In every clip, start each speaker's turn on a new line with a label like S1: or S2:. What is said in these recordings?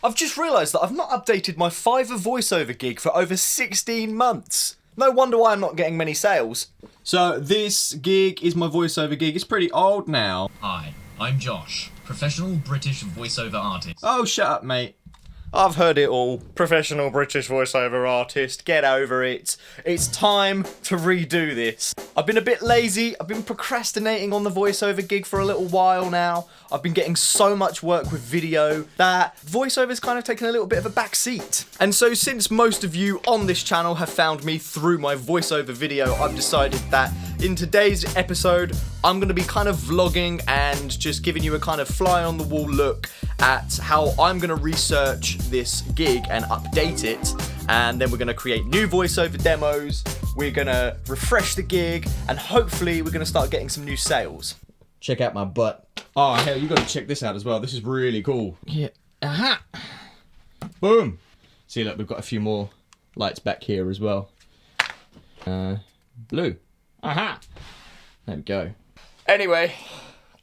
S1: I've just realised that I've not updated my Fiverr voiceover gig for over 16 months. No wonder why I'm not getting many sales.
S2: So this gig is my voiceover gig. It's pretty old now.
S3: Hi, I'm Josh, professional British voiceover artist.
S2: Oh, shut up, mate.
S1: I've heard it all. Professional British voiceover artist, get over it. It's time to redo this. I've been a bit lazy, I've been procrastinating on the voiceover gig for a little while now. I've been getting so much work with video that voiceover's kind of taken a little bit of a back seat. And so since most of you on this channel have found me through my voiceover video, I've decided that in today's episode, I'm going to be kind of vlogging and just giving you a kind of fly on the wall look at how I'm going to research this gig and update it, and then we're going to create new voiceover demos, we're going to refresh the gig, and hopefully we're going to start getting some new sales.
S2: Check out my butt. Oh, hell, you got to check this out as well. This is really cool. Yeah. Aha! Boom! See, look, we've got a few more lights back here as well. Blue. Aha! There we go.
S1: Anyway,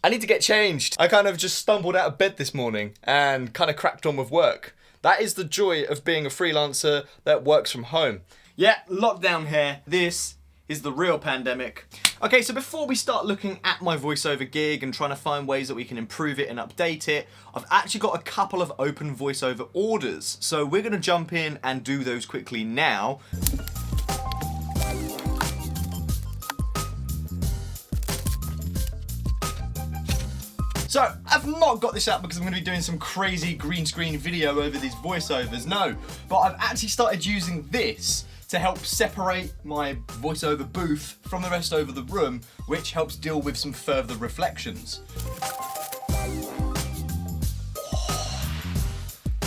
S1: I need to get changed. I kind of just stumbled out of bed this morning and kind of cracked on with work. That is the joy of being a freelancer that works from home. Yeah, lockdown here. This is the real pandemic. Okay, so before we start looking at my voiceover gig and trying to find ways that we can improve it and update it, I've actually got a couple of open voiceover orders. So we're going to jump in and do those quickly now. So, I've not got this out because I'm going to be doing some crazy green screen video over these voiceovers, no. But I've actually started using this to help separate my voiceover booth from the rest over the room, which helps deal with some further reflections.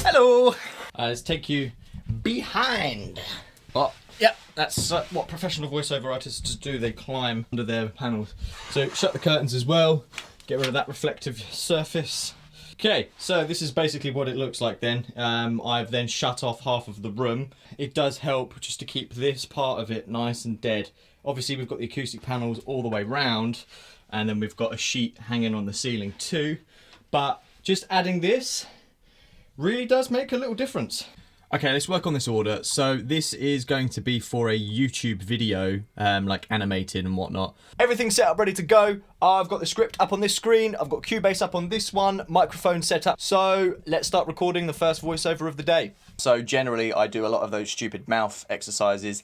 S1: Hello!
S2: Let's take you
S1: Behind.
S2: Oh, yep, that's what professional voiceover artists do. They climb under their panels. So shut the curtains as well. Get rid of that reflective surface. Okay, so this is basically what it looks like then. I've then shut off half of the room. It does help just to keep this part of it nice and dead. Obviously we've got the acoustic panels all the way round, and then we've got a sheet hanging on the ceiling too. But just adding this really does make a little difference. Okay, let's work on this order. So this is going to be for a YouTube video, like animated and whatnot.
S1: Everything's set up, ready to go. I've got the script up on this screen. I've got Cubase up on this one, microphone set up. So let's start recording the first voiceover of the day. So generally I do a lot of those stupid mouth exercises.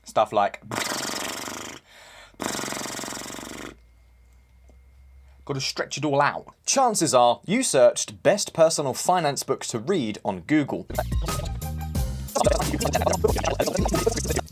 S1: Stuff like... Got to stretch it all out. Chances are you searched best personal finance books to read on Google.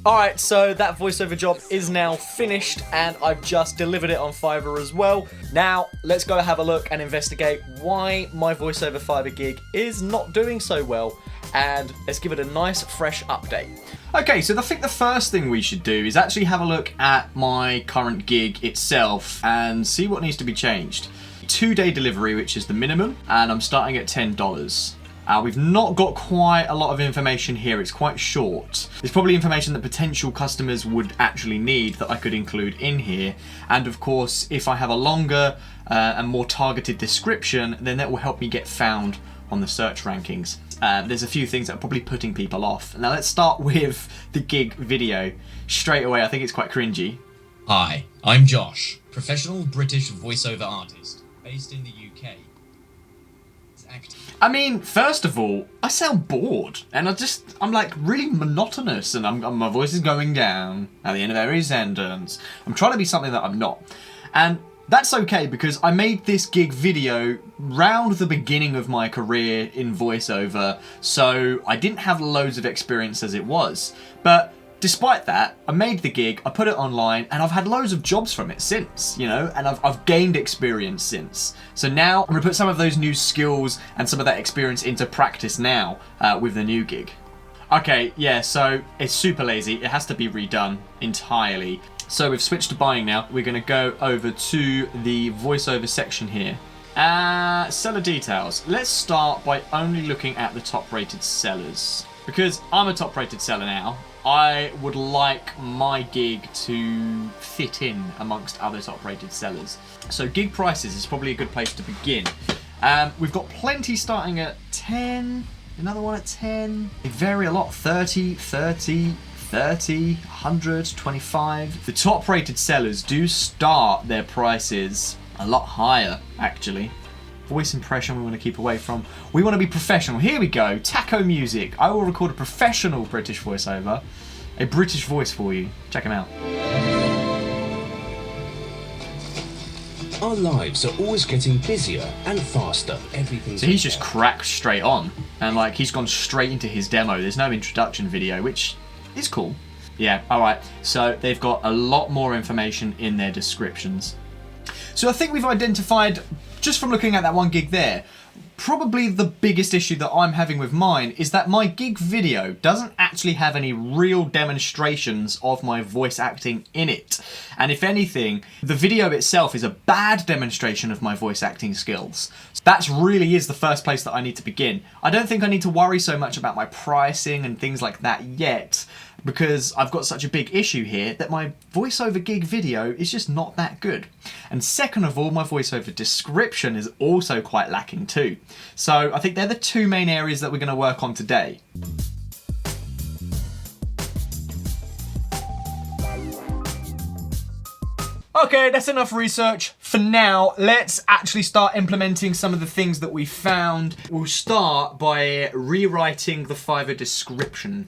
S1: Alright, so that voiceover job is now finished and I've just delivered it on Fiverr as well. Now, let's go have a look and investigate why my voiceover Fiverr gig is not doing so well, and let's give it a nice fresh update.
S2: Okay, so I think the first thing we should do is actually have a look at my current gig itself and see what needs to be changed. 2-day delivery, which is the minimum, and I'm starting at $10. We've not got quite a lot of information here, it's quite short. There's probably information that potential customers would actually need that I could include in here. And of course, if I have a longer and more targeted description, then that will help me get found on the search rankings. There's a few things that are probably putting people off. Now let's start with the gig video. Straight away, I think it's quite cringy.
S3: Hi, I'm Josh, professional British voiceover artist, based in the UK.
S2: I mean, first of all, I sound bored, and I'm like really monotonous, and my voice is going down at the end of every sentence. I'm trying to be something that I'm not. And that's okay, because I made this gig video round the beginning of my career in voiceover, so I didn't have loads of experience as it was. But despite that, I made the gig, I put it online, and I've had loads of jobs from it since, you know, and I've gained experience since. So now I'm gonna put some of those new skills and some of that experience into practice now with the new gig. Okay, yeah, so it's super lazy. It has to be redone entirely. So we've switched to buying now. We're gonna go over to the voiceover section here. Seller details. Let's start by only looking at the top rated sellers. Because I'm a top rated seller now, I would like my gig to fit in amongst other top rated sellers. So gig prices is probably a good place to begin. We've got plenty starting at 10, another one at 10. They vary a lot, 30, 30, 30, 100, 25. The top rated sellers do start their prices a lot higher, actually. Voice impression we want to keep away from. We want to be professional. Here we go. Taco music. I will record a professional British voiceover. A British voice for you. Check him out.
S4: Our lives are always getting busier and faster. Everything's
S2: So he's just cracked straight on. And like he's gone straight into his demo. There's no introduction video, which is cool. Yeah, alright. So they've got a lot more information in their descriptions. So I think we've identified, just from looking at that one gig there, probably the biggest issue that I'm having with mine is that my gig video doesn't actually have any real demonstrations of my voice acting in it. And if anything, the video itself is a bad demonstration of my voice acting skills. That really is the first place that I need to begin. I don't think I need to worry so much about my pricing and things like that yet, because I've got such a big issue here that my voiceover gig video is just not that good. And second of all, my voiceover description is also quite lacking too. So I think they're the two main areas that we're going to work on today. Okay, that's enough research. For now, let's actually start implementing some of the things that we found. We'll start by rewriting the Fiverr description.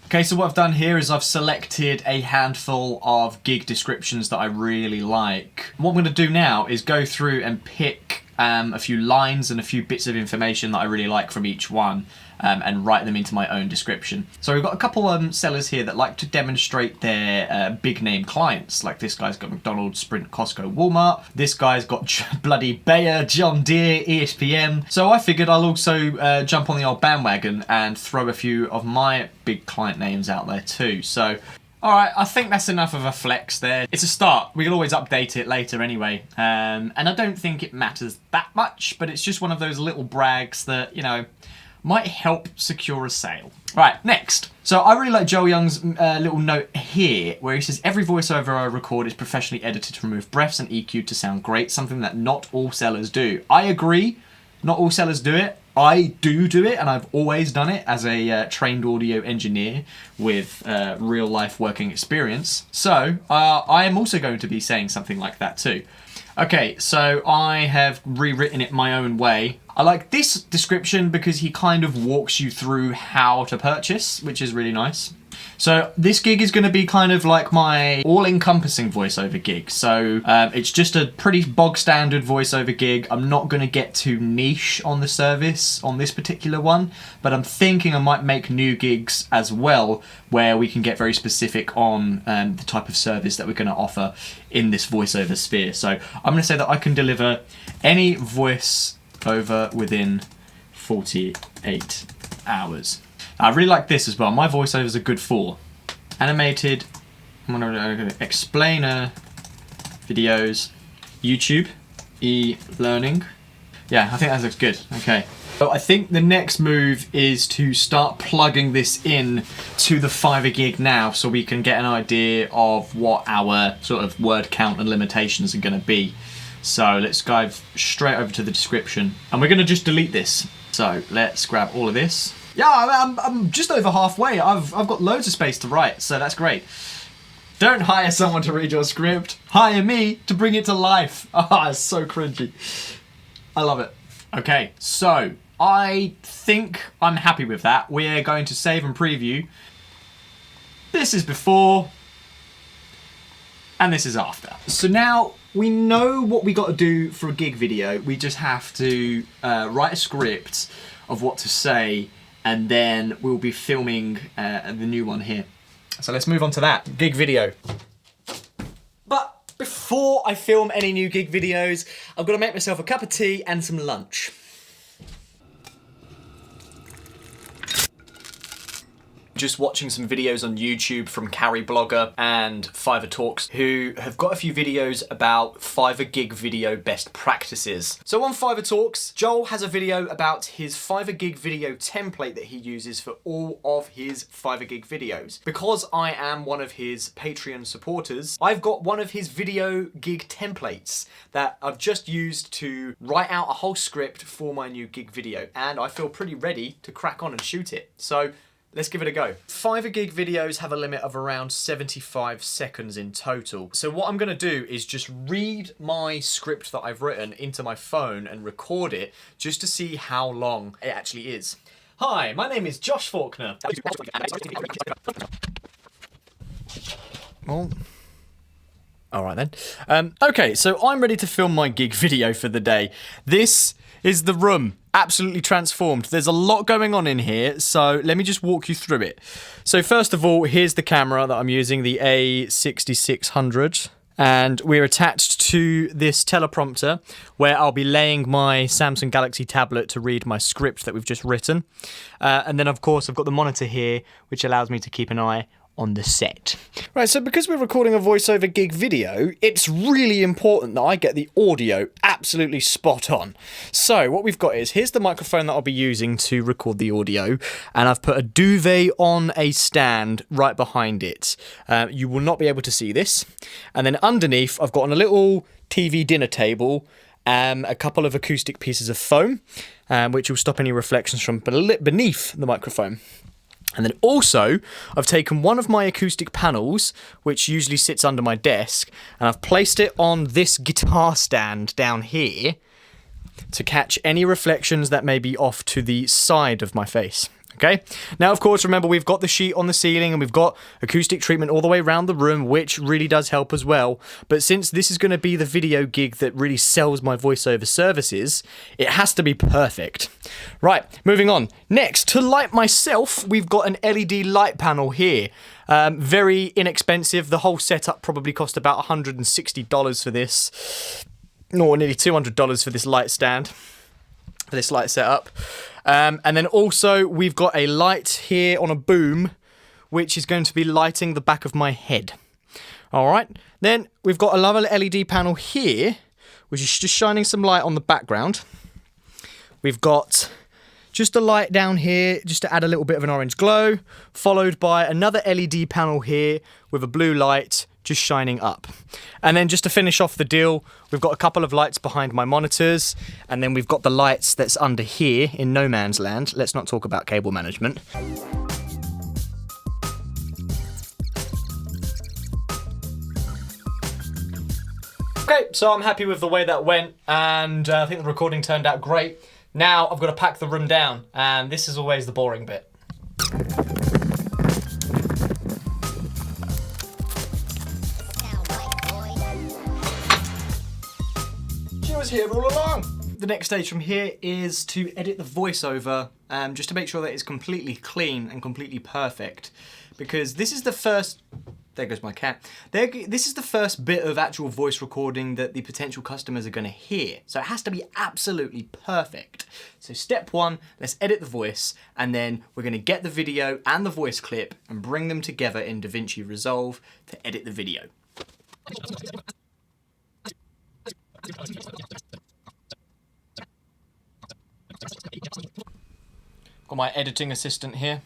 S2: Okay, so what I've done here is I've selected a handful of gig descriptions that I really like. What I'm going to do now is go through and pick a few lines and a few bits of information that I really like from each one and write them into my own description. So we've got a couple sellers here that like to demonstrate their big name clients. Like this guy's got McDonald's, Sprint, Costco, Walmart. This guy's got bloody Bayer, John Deere, ESPN. So I figured I'll also jump on the old bandwagon and throw a few of my big client names out there too. So alright, I think that's enough of a flex there. It's a start. We can always update it later anyway. And I don't think it matters that much, but it's just one of those little brags that, you know, might help secure a sale. Right, next. So I really like Joel Young's little note here where he says, every voiceover I record is professionally edited to remove breaths and EQ to sound great, something that not all sellers do. I agree. Not all sellers do it. I do it, and I've always done it as a trained audio engineer with real life working experience. So I am also going to be saying something like that too. Okay, so I have rewritten it my own way. I like this description because he kind of walks you through how to purchase, which is really nice. So this gig is going to be kind of like my all-encompassing voiceover gig. So it's just a pretty bog standard voiceover gig. I'm not going to get too niche on the service on this particular one, but I'm thinking I might make new gigs as well where we can get very specific on the type of service that we're going to offer in this voiceover sphere. So I'm going to say that I can deliver any voiceover within 48 hours. I really like this as well. My voiceovers are good for animated, explainer videos, YouTube, e-learning. Yeah, I think that looks good. Okay. So I think the next move is to start plugging this in to the Fiverr gig now so we can get an idea of what our sort of word count and limitations are going to be. So let's dive straight over to the description. And we're going to just delete this. So let's grab all of this. Yeah, I'm just over halfway. I've got loads of space to write, so that's great. Don't hire someone to read your script. Hire me to bring it to life. Ah, it's so cringy. I love it. Okay, so I think I'm happy with that. We're going to save and preview. This is before, and this is after. So now we know what we got to do for a gig video. We just have to write a script of what to say, and then we'll be filming the new one here. So let's move on to that, gig video. But before I film any new gig videos, I've got to make myself a cup of tea and some lunch.
S1: just watching some videos on YouTube from Carrie Blogger and Fiverr Talks, who have got a few videos about Fiverr gig video best practices. So on Fiverr Talks, Joel has a video about his Fiverr gig video template that he uses for all of his Fiverr gig videos. Because I am one of his Patreon supporters, I've got one of his video gig templates that I've just used to write out a whole script for my new gig video, and I feel pretty ready to crack on and shoot it. So let's give it a go. Fiverr gig videos have a limit of around 75 seconds in total. So what I'm gonna do is just read my script that I've written into my phone and record it just to see how long it actually is. Hi, my name is Josh Faulkner. Well, all right then. Okay, so I'm ready to film my gig video for the day. This is the room, absolutely transformed. There's a lot going on in here, so let me just walk you through it. So first of all, here's the camera that I'm using, the A6600. And we're attached to this teleprompter where I'll be laying my Samsung Galaxy tablet to read my script that we've just written. And then of course I've got the monitor here, which allows me to keep an eye on the set. Right, so because we're recording a voiceover gig video, it's really important that I get the audio absolutely spot on. So what we've got is, here's the microphone that I'll be using to record the audio, and I've put a duvet on a stand right behind it. You will not be able to see this. And then underneath, I've got on a little TV dinner table, a couple of acoustic pieces of foam, which will stop any reflections from beneath the microphone. And then also, I've taken one of my acoustic panels, which usually sits under my desk, and I've placed it on this guitar stand down here to catch any reflections that may be off to the side of my face. Okay? Now, of course, remember, we've got the sheet on the ceiling and we've got acoustic treatment all the way around the room, which really does help as well. But since this is going to be the video gig that really sells my voiceover services, it has to be perfect. Right, moving on. Next, to light myself, we've got an LED light panel here. Very inexpensive. The whole setup probably cost about $160 for this. Or nearly $200 for this light stand, for this light setup. And then also we've got a light here on a boom, which is going to be lighting the back of my head. All right. Then we've got another LED panel here, which is just shining some light on the background. We've got just a light down here, just to add a little bit of an orange glow, followed by another LED panel here with a blue light just shining up. And then just to finish off the deal, we've got a couple of lights behind my monitors, and then we've got the lights that's under here in no man's land. Let's not talk about cable management. Okay, so I'm happy with the way that went, and I think the recording turned out great. Now I've got to pack the room down, and this is always the boring bit. She was here all along. The next stage from here is to edit the voiceover, just to make sure that it's completely clean and completely perfect, because this is the first... There goes my cat. This is the first bit of actual voice recording that the potential customers are going to hear. So it has to be absolutely perfect. So step one, let's edit the voice, and then we're going to get the video and the voice clip and bring them together in DaVinci Resolve to edit the video. Got my editing assistant here.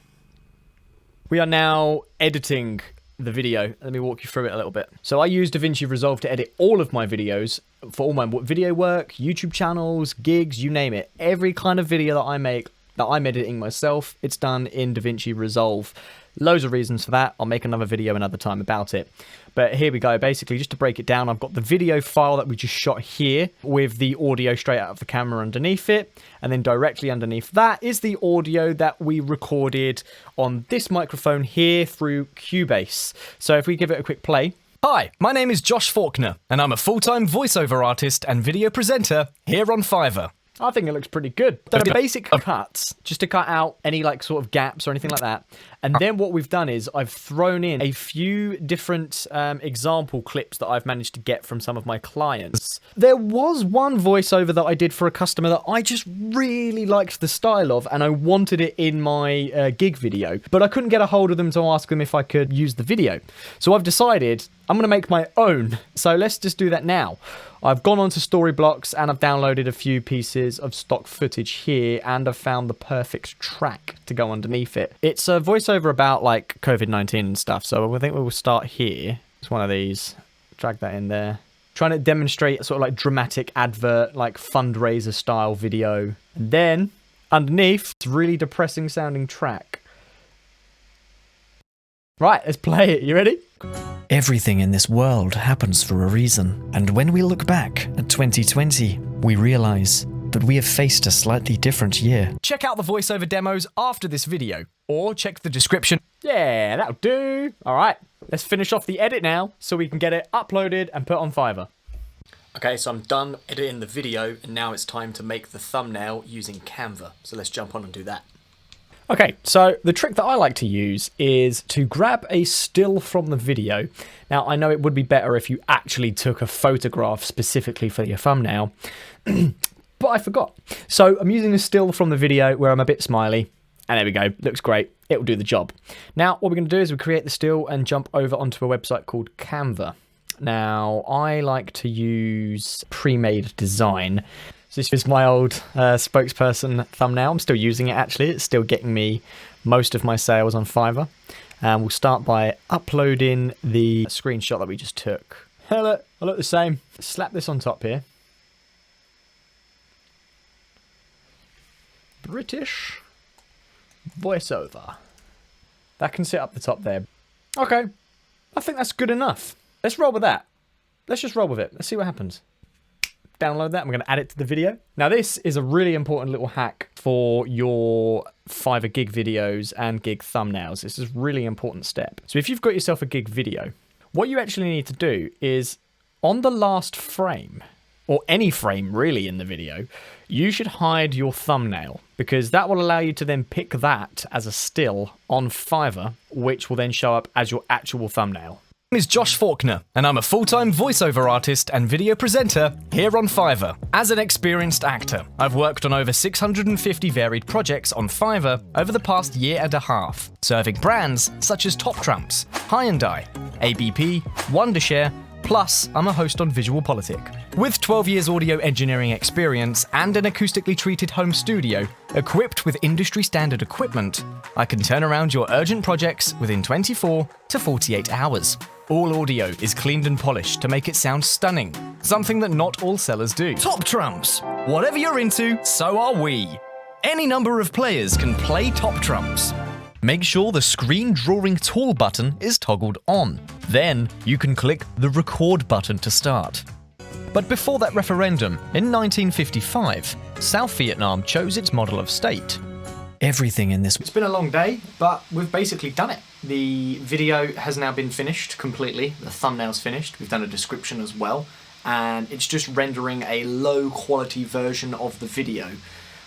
S1: We are now editing the video. Let me walk you through it a little bit. So I use DaVinci Resolve to edit all of my videos, for all my video work, YouTube channels, gigs, you name it. Every kind of video that I make, that I'm editing myself, it's done in DaVinci Resolve. Loads of reasons for that. I'll make another video another time about it. But here we go. Basically, just to break it down, I've got the video file that we just shot here with the audio straight out of the camera underneath it. And then directly underneath that is the audio that we recorded on this microphone here through Cubase. So if we give it a quick play. Hi, my name is Josh Faulkner, and I'm a full-time voiceover artist and video presenter here on Fiverr. I think it looks pretty good. Done a basic cuts just to cut out any like sort of gaps or anything like that. And then what we've done is I've thrown in a few different example clips that I've managed to get from some of my clients. There was one voiceover that I did for a customer that I just really liked the style of, and I wanted it in my gig video, but I couldn't get a hold of them to ask them if I could use the video. So I've decided I'm going to make my own. So let's just do that now. I've gone onto Storyblocks and I've downloaded a few pieces of stock footage here, and I've found the perfect track to go underneath it. It's a voiceover about like COVID-19 and stuff, so I think we will start here. It's one of these. Drag that in there. Trying to demonstrate a sort of like dramatic advert, like fundraiser style video. And then underneath, it's a really depressing sounding track. Right, let's play it. You ready?
S5: Everything in this world happens for a reason, and when we look back at 2020, we realise that we have faced a slightly different year.
S1: Check out the voiceover demos after this video, or check the description. Yeah, that'll do. All right, let's finish off the edit now so we can get it uploaded and put on Fiverr. Okay, so I'm done editing the video, and now it's time to make the thumbnail using Canva. So let's jump on and do that. Okay, so the trick that I like to use is to grab a still from the video. Now, I know it would be better if you actually took a photograph specifically for your thumbnail, but I forgot. So I'm using a still from the video where I'm a bit smiley, and there we go, looks great, it will do the job. Now, what we're going to do is we create the still and jump over onto a website called Canva. Now, I like to use pre-made design. So this is my old spokesperson thumbnail. I'm still using it, actually. It's still getting me most of my sales on Fiverr. And we'll start by uploading the screenshot that we just took. Hey, look, I look the same. Slap this on top here. British voiceover. That can sit up the top there. Okay, I think that's good enough. Let's roll with that. Let's just roll with it. Let's see what happens. Download that. I'm going to add it to the video. Now, this is a really important little hack for your Fiverr gig videos and gig thumbnails. This is a really important step. So if you've got yourself a gig video, what you actually need to do is on the last frame, or any frame really in the video, you should hide your thumbnail, because that will allow you to then pick that as a still on Fiverr, which will then show up as your actual thumbnail. My name is Josh Faulkner, and I'm a full-time voiceover artist and video presenter here on Fiverr. As an experienced actor, I've worked on over 650 varied projects on Fiverr over the past year and a half, serving brands such as Top Trumps, Hyundai, ABP, Wondershare, plus I'm a host on Visual Politic. With 12 years audio engineering experience and an acoustically treated home studio, equipped with industry-standard equipment, I can turn around your urgent projects within 24 to 48 hours. All audio is cleaned and polished to make it sound stunning, something that not all sellers do. Top Trumps! Whatever you're into, so are we. Any number of players can play Top Trumps. Make sure the screen drawing tool button is toggled on. Then you can click the record button to start. But before that referendum, in 1955, South Vietnam chose its model of state. Everything in this... It's been a long day, but we've basically done it. The video has now been finished completely. The thumbnail's finished. We've done a description as well. And it's just rendering a low quality version of the video,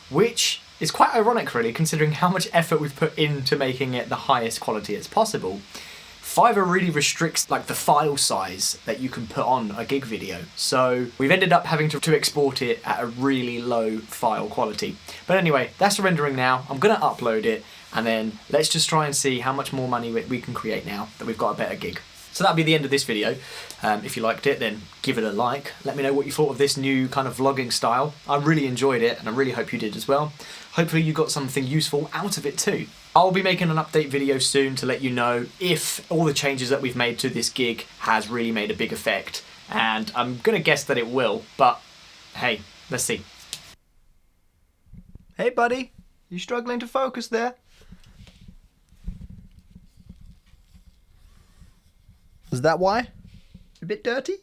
S1: which is quite ironic really, considering how much effort we've put into making it the highest quality as possible. Fiverr really restricts like the file size that you can put on a gig video, so we've ended up having to export it at a really low file quality. But anyway, that's the rendering now. I'm gonna upload it, and then let's just try and see how much more money we can create now that we've got a better gig. So that'll be the end of this video. If you liked it, then give it a like. Let me know what you thought of this new kind of vlogging style. I really enjoyed it, and I really hope you did as well. Hopefully you got something useful out of it too. I'll be making an update video soon to let you know if all the changes that we've made to this gig has really made a big effect. And I'm gonna guess that it will, but hey, let's see. Hey buddy, you struggling to focus there? Is that why? A bit dirty?